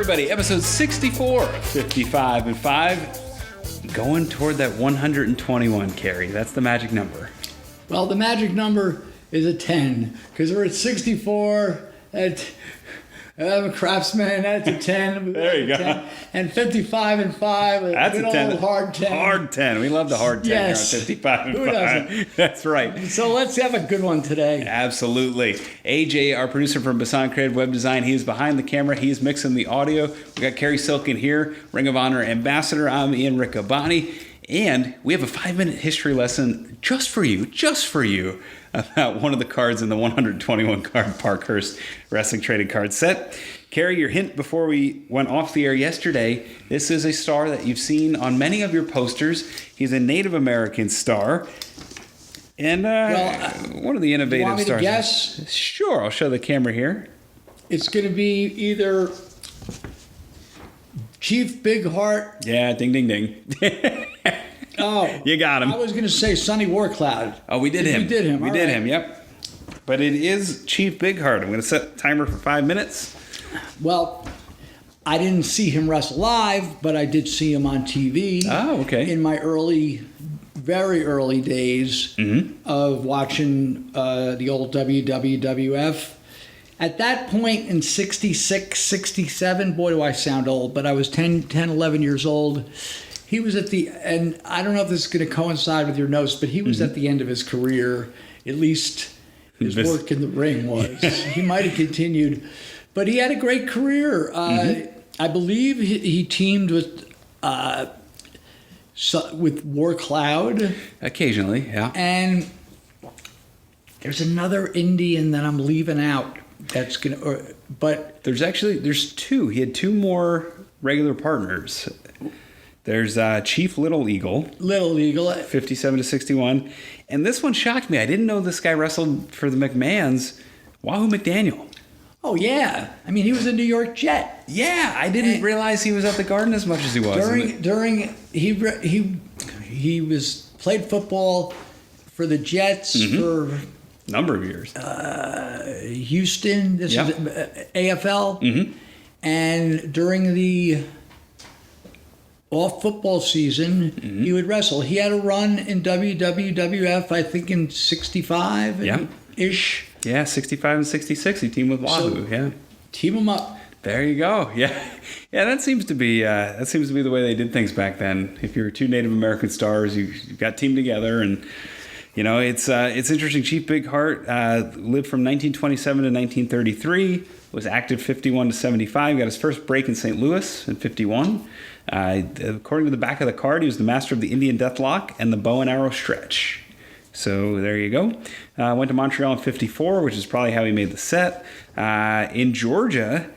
everybody. Episode 64, 55 and 5. Going toward that 121, Cary. That's the magic number. Well, the magic number is a 10, because we're at 64, I'm a craftsman, that's a 10. There you go. 10, and 55 and 5, That's good a 10. old hard 10. Hard 10. We love the hard 10 Yes. here on 55 and Who 5. doesn't? That's right. So let's have a good one today. Absolutely. AJ, our producer from Bisson Creative Web Design, he is behind the camera. He is mixing the audio. We got Cary Silkin here, Ring of Honor ambassador. I'm Ian Riccoboni. And we have a 5-minute history lesson just for you, about one of the cards in the 121 card Parkhurst Wrestling trading card set. Cary, your hint before we went off the air yesterday, this is a star that you've seen on many of your posters. He's a Native American star. And one of the innovative you want me stars. to guess? Sure, I'll show the camera here. It's going to be either Chief Big Heart. Yeah, ding, ding, ding. Oh, You got him. I was going to say Sonny Warcloud. Oh, we did him. We did him. We All did right. him, yep. But it is Chief Big Heart. I'm going to set the timer for 5 minutes. Well, I didn't see him wrestle live, but I did see him on TV. Oh, okay. In my very early days of watching the old WWF. At that point in 66, 67, boy, do I sound old, but I was 10, 11 years old. He was at the end, I don't know if this is going to coincide with your notes, but he was at the end of his career, at least his work in the ring was. He might have continued, but he had a great career. I believe he teamed with Warcloud. Occasionally, yeah. And there's another Indian that I'm leaving out. That's but There's two. He had two more regular partners. There's Chief Little Eagle, 57 to 61. And this one shocked me. I didn't know this guy wrestled for the McMahons. Wahoo McDaniel. Oh yeah, I mean he was a New York Jet. Yeah, I didn't realize he was at the Garden as much as he was. He played football for the Jets for Number of years. Houston. This is AFL, and during the off football season, he would wrestle. He had a run in WWF, I think in 65 ish. Yeah, 65 and 66. He teamed with Wahoo. So, team him up. There you go. Yeah, that seems to be the way they did things back then. If you were two Native American stars, you got teamed together, and it's interesting. Chief Big Heart lived from 1927 to 1933. Was active 51 to 75. Got his first break in St. Louis in 51. According to the back of the card, he was the master of the Indian Deathlock and the bow and arrow stretch. So there you go. Went to Montreal in 54, which is probably how he made the set. In Georgia,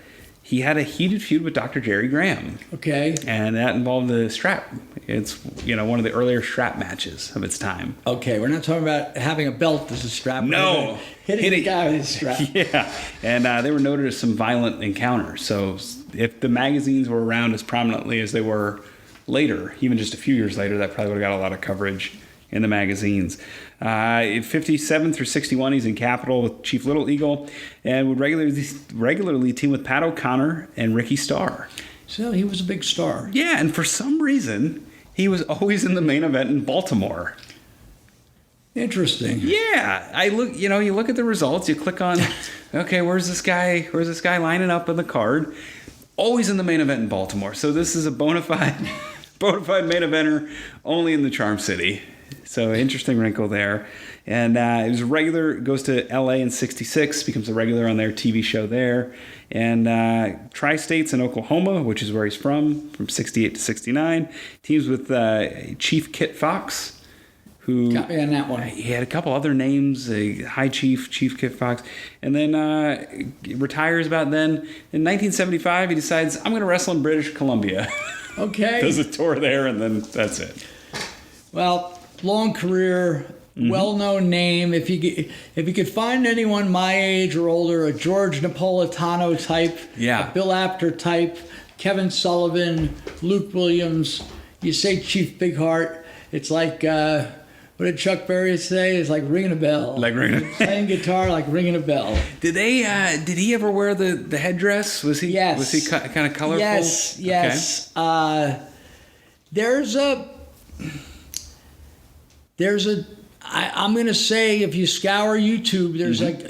he had a heated feud with Dr. Jerry Graham. Okay. And that involved the strap. It's, one of the earlier strap matches of its time. Okay, we're not talking about having a belt as a strap. No. Hitting a guy with a strap. Yeah. And they were noted as some violent encounters. So if the magazines were around as prominently as they were later, even just a few years later, that probably would have got a lot of coverage in the magazines. In 57 through 61, he's in Capitol with Chief Little Eagle and would regularly team with Pat O'Connor and Ricky Starr. So he was a big star. Yeah, and for some reason, he was always in the main event in Baltimore. Interesting. Yeah, you look at the results, you click on, okay, where's this guy lining up on the card? Always in the main event in Baltimore. So this is a bona fide main eventer only in the Charm City. So interesting wrinkle there. And it was a regular, goes to LA in 66, becomes a regular on their TV show there. And Tri-States in Oklahoma, which is where he's from 68 to 69. Teams with Chief Kit Fox, who got me on that one. He had a couple other names, High Chief Kit Fox. And then retires about then. In 1975, he decides, I'm going to wrestle in British Columbia. Okay. Does a tour there, and then that's it. Well, long career, well-known name. If you could find anyone my age or older, a George Napolitano type, a Bill Apter type, Kevin Sullivan, Luke Williams, you say Chief Big Heart, it's like what did Chuck Berry say? It's like ringing a bell. Like ringing. Playing guitar like ringing a bell. Did he ever wear the headdress? Was he? Yes. Was he kind of colorful? Yes. Okay. I'm going to say if you scour YouTube,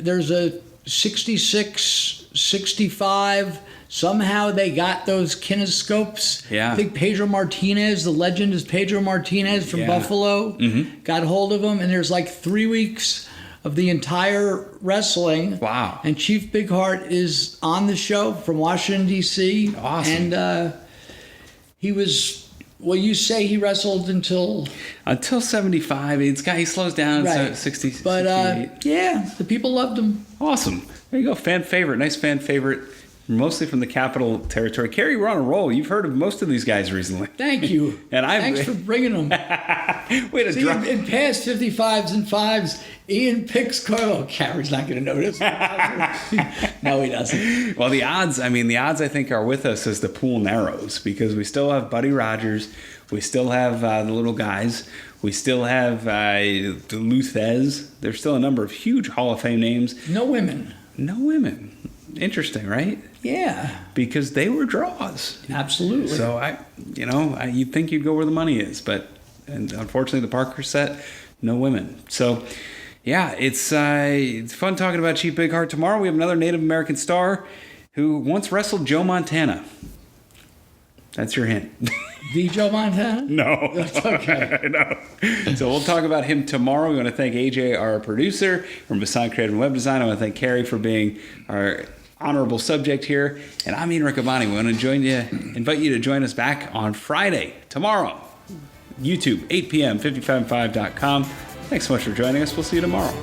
there's a 66, 65. Somehow they got those kinescopes. Yeah. I think Pedro Martinez, the legend is Pedro Martinez from Buffalo, got hold of them. And there's like 3 weeks of the entire wrestling. Wow. And Chief Big Heart is on the show from Washington, D.C. Awesome. And he was, well, you say he wrestled until 75. He slows down at 60. But 68. the people loved him. Awesome. There you go. Fan favorite. Nice fan favorite. Mostly from the Capital Territory. Cary, we're on a roll. You've heard of most of these guys recently. Thank you. Thanks for bringing them. Way to drop. In past 55s and 5s, Ian picks Carl. Cary's not going to notice. No, he doesn't. Well, the odds I think are with us as the pool narrows because we still have Buddy Rogers. We still have the little guys. We still have Luthez. There's still a number of huge Hall of Fame names. No women. No women. Interesting, right? Yeah. Because they were draws. Absolutely. So you'd think you'd go where the money is, and unfortunately the Parkhurst set, no women. So yeah, it's fun talking about Chief Big Heart. Tomorrow we have another Native American star who once wrestled Joe Montana. That's your hint. The Joe Montana? No. That's okay. No. So we'll talk about him tomorrow. We want to thank AJ, our producer, from Bisson Creative and Web Design. I want to thank Cary for being our honorable subject here. And I'm Ian Riccaboni. We want to invite you to join us back on Friday, tomorrow. YouTube, 8 p.m., 555.com. Thanks so much for joining us. We'll see you tomorrow.